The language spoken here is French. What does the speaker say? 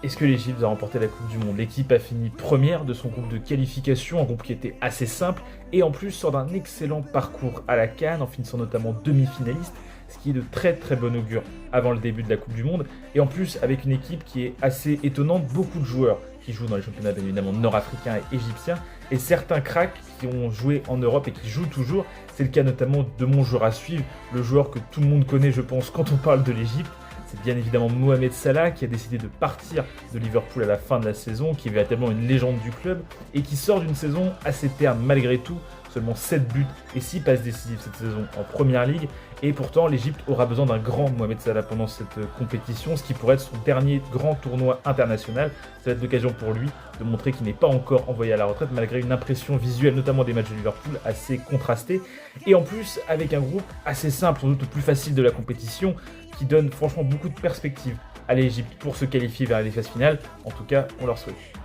Est-ce que l'Égypte va remporter la Coupe du Monde? L'équipe a fini première de son groupe de qualification, un groupe qui était assez simple, et en plus sort d'un excellent parcours à la CAN, en finissant notamment demi-finaliste, ce qui est de très très bon augure avant le début de la Coupe du Monde, et en plus avec une équipe qui est assez étonnante, beaucoup de joueurs qui jouent dans les championnats bien évidemment nord-africains et égyptiens, et certains cracks qui ont joué en Europe et qui jouent toujours. C'est le cas notamment de mon joueur à suivre, le joueur que tout le monde connaît je pense quand on parle de l'Égypte. C'est bien évidemment Mohamed Salah qui a décidé de partir de Liverpool à la fin de la saison, qui est véritablement une légende du club et qui sort d'une saison assez terne malgré tout. Seulement 7 buts et 6 passes décisives cette saison en Première Ligue. Et pourtant, l'Égypte aura besoin d'un grand Mohamed Salah pendant cette compétition, ce qui pourrait être son dernier grand tournoi international. Ça va être l'occasion pour lui de montrer qu'il n'est pas encore envoyé à la retraite, malgré une impression visuelle, notamment des matchs de Liverpool, assez contrastée. Et en plus, avec un groupe assez simple, sans doute le plus facile de la compétition, qui donne franchement beaucoup de perspectives à l'Égypte pour se qualifier vers les phases finales. En tout cas, on leur souhaite.